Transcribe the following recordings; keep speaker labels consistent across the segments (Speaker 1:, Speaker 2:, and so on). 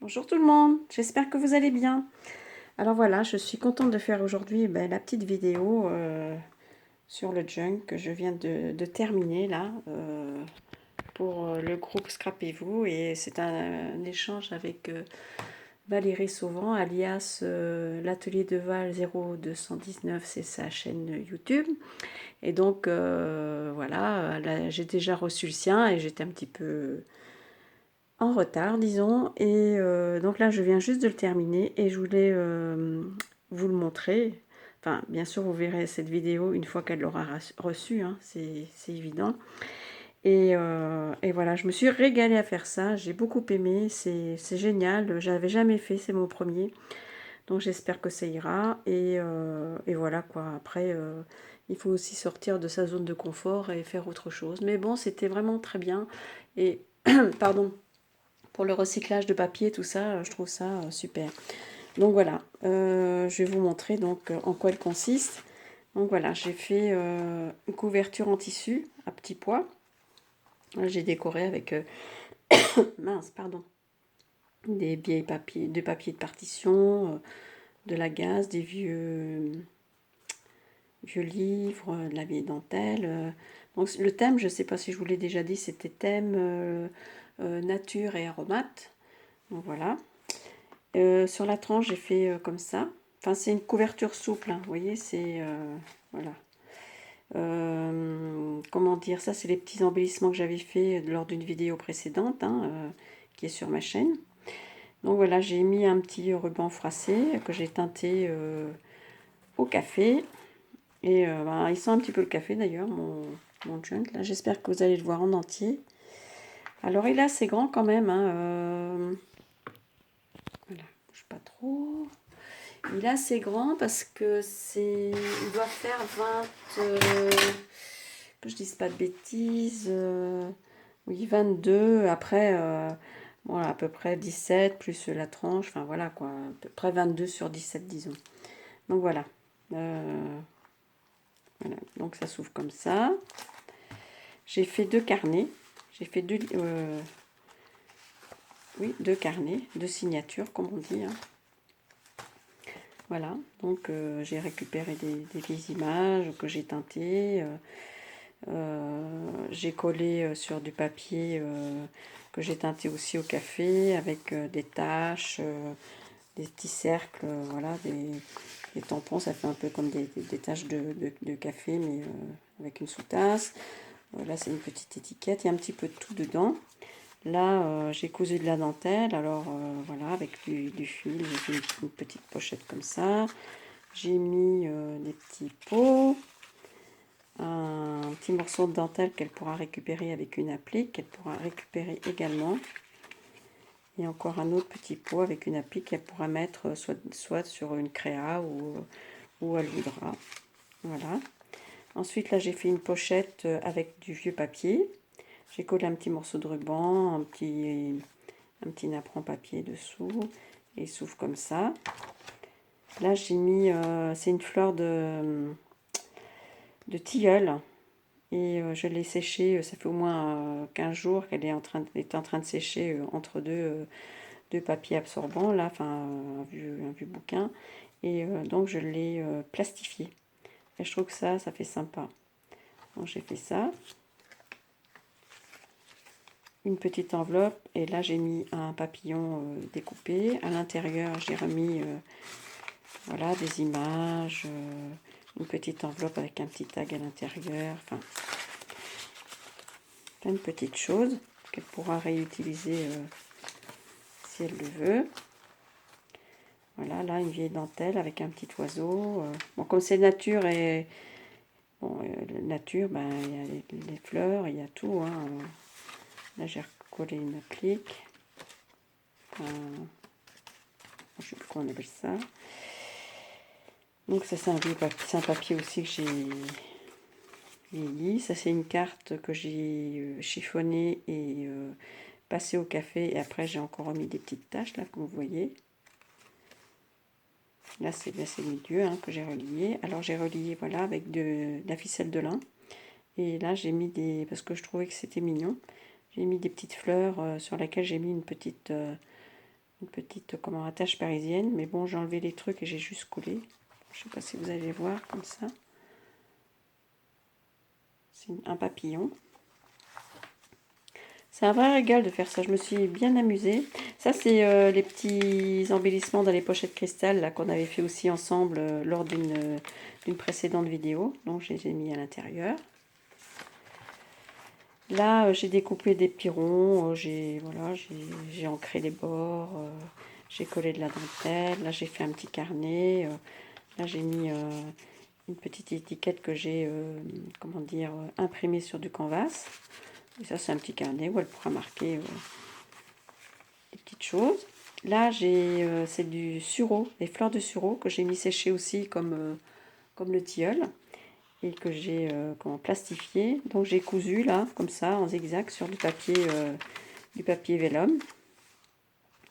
Speaker 1: Bonjour tout le monde, j'espère que vous allez bien. Alors voilà, je suis contente de faire aujourd'hui la petite vidéo sur le junk que je viens de terminer là pour le groupe Scrapez-vous, et c'est un échange avec Valérie Sauvant alias l'atelier de Val 0219, c'est sa chaîne YouTube. Et donc voilà, j'ai déjà reçu le sien et j'étais un petit peu en retard, disons, et donc là je viens juste de le terminer et je voulais vous le montrer. Enfin, bien sûr, vous verrez cette vidéo une fois qu'elle l'aura reçue, hein, c'est évident. Et voilà, je me suis régalée à faire ça, j'ai beaucoup aimé, c'est génial, j'avais jamais fait, c'est mon premier, donc j'espère que ça ira. Et voilà quoi, après il faut aussi sortir de sa zone de confort et faire autre chose. Mais bon, c'était vraiment très bien. Et pardon, pour le recyclage de papier, tout ça, je trouve ça super. Donc voilà, je vais vous montrer donc en quoi elle consiste. Donc voilà, j'ai fait une couverture en tissu à petits pois. J'ai décoré avec mince, pardon, des vieilles papiers, de papier de partition, de la gaze, des vieux livres, de la vieille dentelle. Donc le thème, je ne sais pas si je vous l'ai déjà dit, c'était thème nature et aromates. Donc voilà. Sur la tranche, j'ai fait comme ça. Enfin, c'est une couverture souple, hein, vous voyez, c'est... voilà. Comment dire, ça, c'est les petits embellissements que j'avais fait lors d'une vidéo précédente, hein, qui est sur ma chaîne. Donc voilà, j'ai mis un petit ruban froissé que j'ai teinté au café. Et il sent un petit peu le café d'ailleurs, mon junk. Là, j'espère que vous allez le voir en entier. Alors, il est assez grand quand même, hein, voilà, bouge pas trop. Il est assez grand parce que c'est... Il doit faire 20... que je dise pas de bêtises. Oui, 22. Après, voilà, à peu près 17 plus la tranche. Enfin voilà quoi. À peu près 22 sur 17, disons. Donc voilà. Voilà. Donc ça s'ouvre comme ça. J'ai fait deux carnets. J'ai fait deux carnets, deux signatures, comme on dit, hein. Voilà, donc j'ai récupéré des vieilles images que j'ai teintées. J'ai collé sur du papier que j'ai teinté aussi au café avec des taches, des petits cercles, voilà, des tampons. Ça fait un peu comme des taches de café, mais avec une sous-tasse. Là, c'est une petite étiquette, il y a un petit peu de tout dedans. Là, j'ai cousu de la dentelle, alors voilà, avec du fil, j'ai fait une petite pochette comme ça. J'ai mis des petits pots, un petit morceau de dentelle qu'elle pourra récupérer avec une applique, qu'elle pourra récupérer également. Et encore un autre petit pot avec une applique qu'elle pourra mettre soit sur une créa ou elle voudra. Voilà. Ensuite, là, j'ai fait une pochette avec du vieux papier. J'ai collé un petit morceau de ruban, un petit napperon papier dessous, et il s'ouvre comme ça. Là, j'ai mis, c'est une fleur de tilleul, et je l'ai séchée, ça fait au moins 15 jours qu'elle est en train de sécher entre deux papiers absorbants, là, enfin un vieux bouquin, et donc je l'ai plastifié. Et je trouve que ça fait sympa. Donc j'ai fait ça. Une petite enveloppe, et là j'ai mis un papillon découpé. À l'intérieur, j'ai remis voilà, des images, une petite enveloppe avec un petit tag à l'intérieur, enfin plein de petites choses qu'elle pourra réutiliser si elle le veut. Voilà, là une vieille dentelle avec un petit oiseau. Bon, comme c'est nature et bon, nature, ben il y a les fleurs, il y a tout, hein. Là j'ai recollé une applique. Je ne sais plus comment on appelle ça. Donc ça c'est un papier aussi que j'ai vieilli. Ça c'est une carte que j'ai chiffonnée et passée au café, et après j'ai encore remis des petites taches là, comme vous voyez. Là c'est le milieu, hein, que j'ai relié. Alors j'ai relié voilà avec de la ficelle de lin, et là j'ai mis parce que je trouvais que c'était mignon, j'ai mis des petites fleurs sur lesquelles j'ai mis une petite une petite attache parisienne. Mais bon, j'ai enlevé les trucs et j'ai juste collé. Je sais pas si vous allez voir comme ça. C'est un papillon. C'est un vrai régal de faire ça, je me suis bien amusée. Ça, c'est les petits embellissements dans les pochettes cristal là qu'on avait fait aussi ensemble lors d'une précédente vidéo. Donc, je les ai mis à l'intérieur. Là, j'ai découpé des petits ronds, j'ai ancré les bords, j'ai collé de la dentelle. Là, j'ai fait un petit carnet. Là, j'ai mis une petite étiquette que j'ai, imprimée sur du canvas. Et ça, c'est un petit carnet où elle pourra marquer des petites choses. Là, c'est du sureau, des fleurs de sureau que j'ai mis sécher aussi comme le tilleul et que j'ai plastifié. Donc, j'ai cousu là, comme ça, en zigzag sur du papier vélum.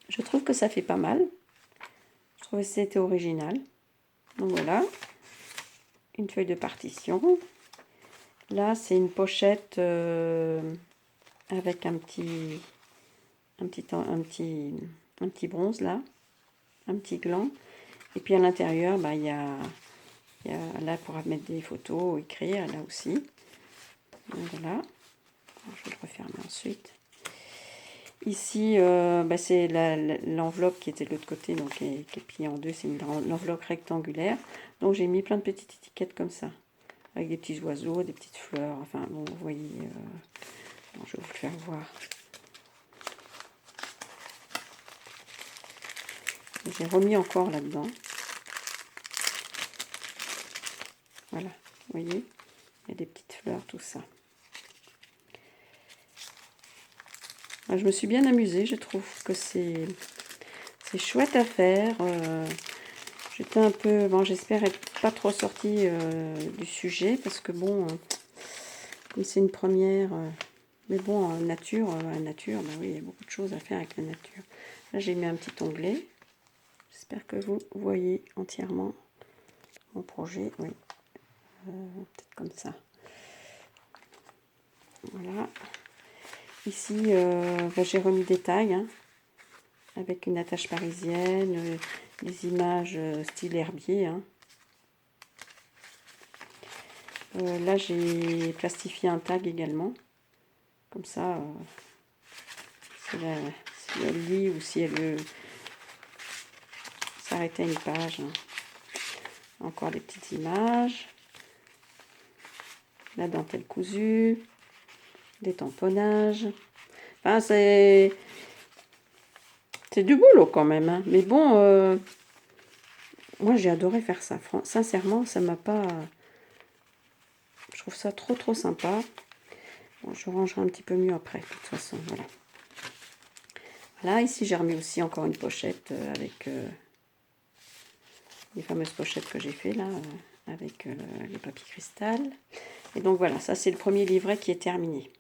Speaker 1: Je trouve que ça fait pas mal. Je trouvais que c'était original. Donc voilà, une feuille de partition. Là, c'est une pochette avec un petit bronze là, un petit gland. Et puis à l'intérieur, il y a là pour mettre des photos, écrire là aussi. Donc voilà, je vais le refermer ensuite. Ici, c'est l'enveloppe qui était de l'autre côté, donc qui est pliée en deux, c'est l'enveloppe rectangulaire. Donc j'ai mis plein de petites étiquettes comme ça, avec des petits oiseaux, des petites fleurs, enfin bon, vous voyez, je vais vous le faire voir. J'ai remis encore là-dedans. Voilà, vous voyez, il y a des petites fleurs, tout ça. Je me suis bien amusée, je trouve que c'est chouette à faire. J'étais un peu, bon, j'espère être pas trop sortie du sujet, parce que bon, comme c'est une première, mais bon, nature, oui, il y a beaucoup de choses à faire avec la nature. Là, j'ai mis un petit onglet. J'espère que vous voyez entièrement mon projet, oui, peut-être comme ça. Voilà. Ici, j'ai remis des tags, hein, avec une attache parisienne, des images style herbier. Hein. Là, j'ai plastifié un tag également. Comme ça, si elle lit ou si elle veut s'arrêter à une page. Hein. Encore des petites images. La dentelle cousue. Des tamponnages. Enfin, c'est du boulot quand même. Hein. Mais bon, moi, j'ai adoré faire ça. Sincèrement, ça m'a pas... Je trouve ça trop sympa. Bon, je rangerai un petit peu mieux après, de toute façon. Voilà. Là, ici, j'ai remis aussi encore une pochette avec les fameuses pochettes que j'ai fait là, avec les papiers cristal. Et donc voilà, ça c'est le premier livret qui est terminé.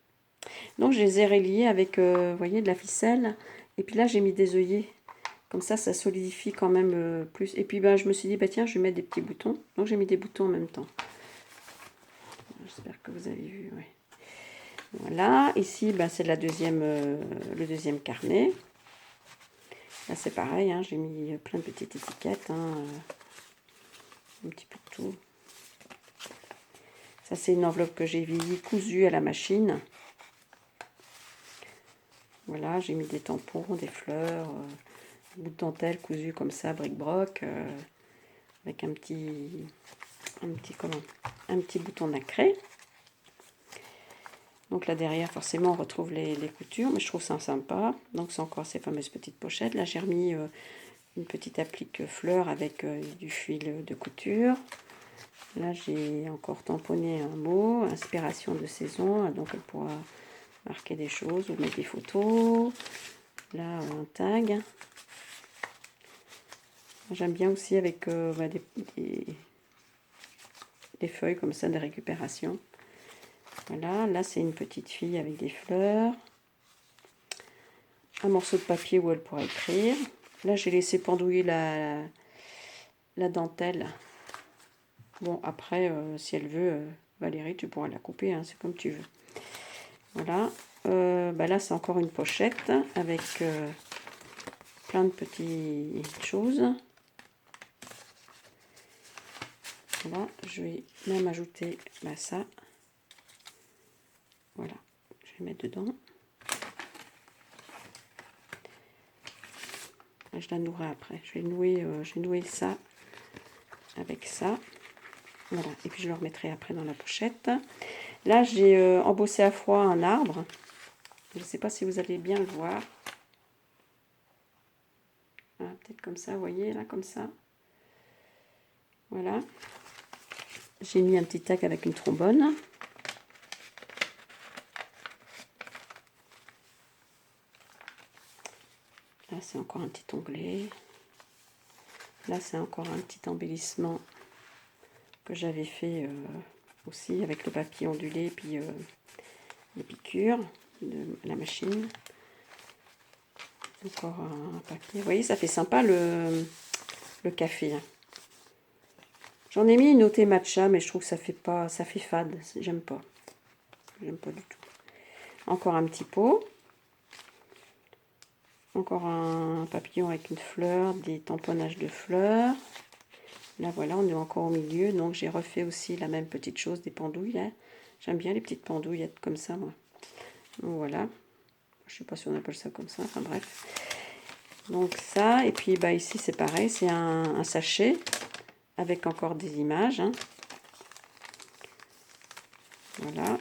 Speaker 1: Donc je les ai reliés avec, vous voyez, de la ficelle. Et puis là, j'ai mis des œillets. Comme ça solidifie quand même plus. Et puis je me suis dit, tiens, je vais mettre des petits boutons. Donc j'ai mis des boutons en même temps. J'espère que vous avez vu, ouais. Voilà, ici, c'est le deuxième carnet. Là, c'est pareil, hein, j'ai mis plein de petites étiquettes, hein, un petit peu de tout. Ça, c'est une enveloppe que j'ai cousue à la machine. Voilà, j'ai mis des tampons, des fleurs, un bout de dentelle cousu comme ça, bric-broc, avec un petit bouton nacré. Donc là derrière, forcément, on retrouve les coutures, mais je trouve ça sympa. Donc c'est encore ces fameuses petites pochettes. Là, j'ai remis une petite applique fleur avec du fil de couture. Là, j'ai encore tamponné un mot, inspiration de saison. Donc elle pourra marquer des choses ou mettre des photos. Là, un tag. J'aime bien aussi avec des feuilles comme ça de récupération. Voilà, là c'est une petite fille avec des fleurs. Un morceau de papier où elle pourra écrire. Là j'ai laissé pendouiller la dentelle. Bon après, si elle veut, Valérie, tu pourras la couper, hein, c'est comme tu veux. Voilà, là c'est encore une pochette avec plein de petites choses. Voilà, je vais même ajouter ça. Voilà, je vais mettre dedans. Je la nouerai après. Je vais nouer ça avec ça. Voilà, et puis je le remettrai après dans la pochette. Là, j'ai embossé à froid un arbre. Je ne sais pas si vous allez bien le voir. Voilà, peut-être comme ça, vous voyez, là, comme ça. Voilà. J'ai mis un petit tac avec une trombone. Là, c'est encore un petit onglet. Là, c'est encore un petit embellissement que j'avais fait aussi avec le papier ondulé et puis les piqûres de la machine. Encore un papier. Vous voyez, ça fait sympa le café. Hein. J'en ai mis une au thé matcha, mais je trouve que ça fait fade. J'aime pas. J'aime pas du tout. Encore un petit pot. Encore un papillon avec une fleur, des tamponnages de fleurs. Là, voilà, on est encore au milieu. Donc, j'ai refait aussi la même petite chose, des pendouilles. J'aime bien les petites pendouillettes comme ça, moi. Donc, voilà. Je sais pas si on appelle ça comme ça. Enfin, bref. Donc, ça. Et puis, ici, c'est pareil. C'est un sachet avec encore des images. Hein. Voilà.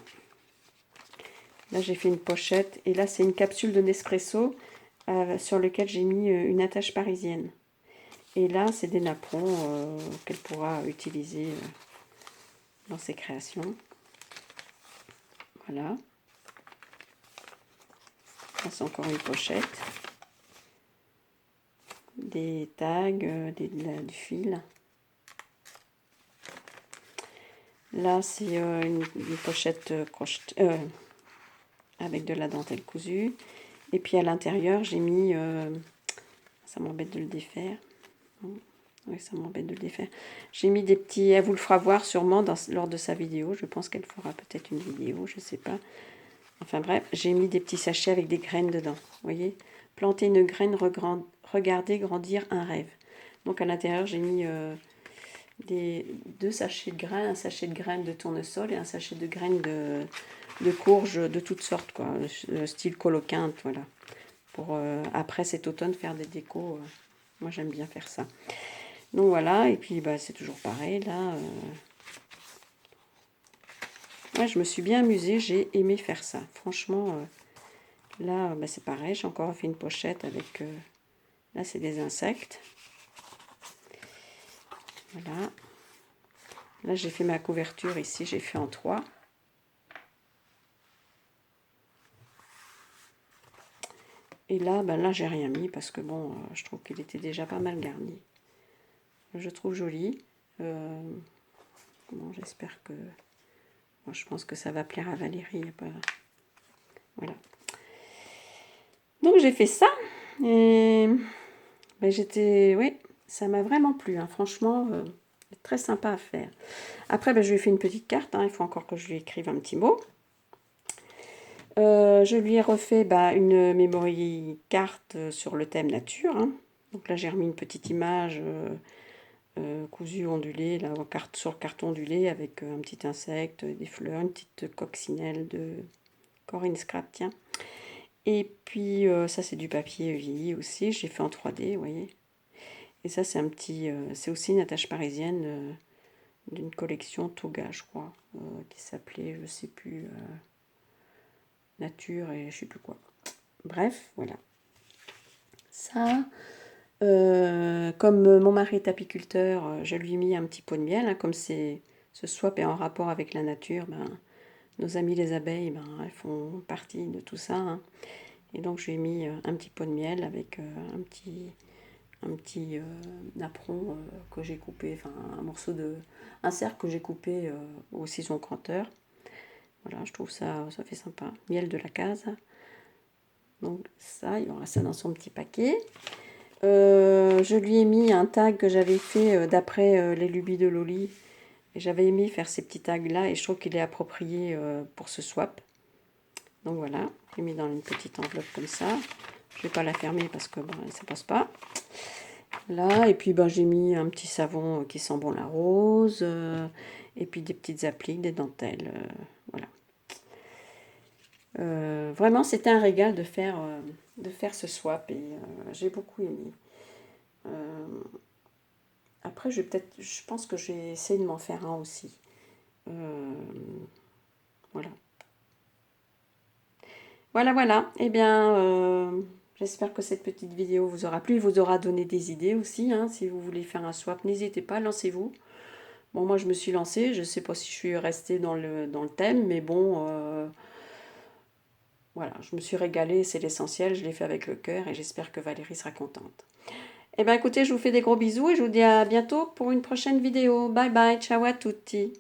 Speaker 1: Là, j'ai fait une pochette. Et là, c'est une capsule de Nespresso sur lequel j'ai mis une attache parisienne. Et là, c'est des napperons qu'elle pourra utiliser dans ses créations. Voilà. Là, c'est encore une pochette. Des tags, du fil. Là, c'est une pochette crochetée avec de la dentelle cousue. Et puis à l'intérieur, j'ai mis... ça m'embête de le défaire. Oui, ça m'embête de le défaire. J'ai mis des petits... Elle vous le fera voir sûrement lors de sa vidéo. Je pense qu'elle fera peut-être une vidéo, je ne sais pas. Enfin bref, j'ai mis des petits sachets avec des graines dedans. Vous voyez, planter une graine, regarder grandir un rêve. Donc à l'intérieur, j'ai mis deux sachets de graines, un sachet de graines de tournesol et un sachet de graines de courge de toutes sortes, quoi, style coloquinte, voilà. Pour après cet automne faire des décos. Moi j'aime bien faire ça. Donc voilà, et puis c'est toujours pareil là. Ouais, je me suis bien amusée, j'ai aimé faire ça. Franchement, là c'est pareil, j'ai encore fait une pochette avec... là c'est des insectes. Voilà. Là j'ai fait ma couverture ici, j'ai fait en 3. Et là, là j'ai rien mis parce que bon, je trouve qu'il était déjà pas mal garni. Je trouve joli. Bon, j'espère que... Bon, je pense que ça va plaire à Valérie. Pas... Voilà. Donc j'ai fait ça. Et j'étais... Oui, ça m'a vraiment plu. Hein. Franchement, très sympa à faire. Après, je lui ai fait une petite carte. Hein. Il faut encore que je lui écrive un petit mot. Je lui ai refait une memory carte sur le thème nature. Hein. Donc là, j'ai remis une petite image cousue ondulée, là, sur carton ondulé, avec un petit insecte, des fleurs, une petite coccinelle de Corinne Scrap, tiens. Et puis, ça, c'est du papier vieilli aussi. J'ai fait en 3D, vous voyez. Et ça, c'est un petit... c'est aussi une attache parisienne d'une collection Toga, je crois, qui s'appelait, je sais plus... nature et je sais plus quoi. Bref, voilà. Ça, comme mon mari est apiculteur, je lui ai mis un petit pot de miel. Hein, comme ce swap est en rapport avec la nature, nos amis les abeilles, elles font partie de tout ça. Hein. Et donc, je lui ai mis un petit pot de miel avec un petit napperon que j'ai coupé, enfin un cercle que j'ai coupé au ciseau crotteur. Voilà, je trouve ça fait sympa. Miel de la case. Donc ça, il y aura ça dans son petit paquet. Je lui ai mis un tag que j'avais fait d'après les lubies de Loli. J'avais aimé faire ces petits tags là et je trouve qu'il est approprié pour ce swap. Donc voilà, j'ai mis dans une petite enveloppe comme ça. Je ne vais pas la fermer parce que ça passe pas. Là, et puis j'ai mis un petit savon qui sent bon la rose. Et puis des petites appliques, des dentelles. Voilà. Vraiment, c'était un régal de faire ce swap et j'ai beaucoup aimé. Après, je pense que je vais essayer de m'en faire un aussi. Voilà. Voilà. Eh bien, j'espère que cette petite vidéo vous aura plu. Il vous aura donné des idées aussi. Hein. Si vous voulez faire un swap, n'hésitez pas, lancez-vous. Bon, moi, je me suis lancée. Je ne sais pas si je suis restée dans le thème, mais bon, voilà, je me suis régalée. C'est l'essentiel. Je l'ai fait avec le cœur et j'espère que Valérie sera contente. Eh bien, écoutez, je vous fais des gros bisous et je vous dis à bientôt pour une prochaine vidéo. Bye bye, ciao à tutti.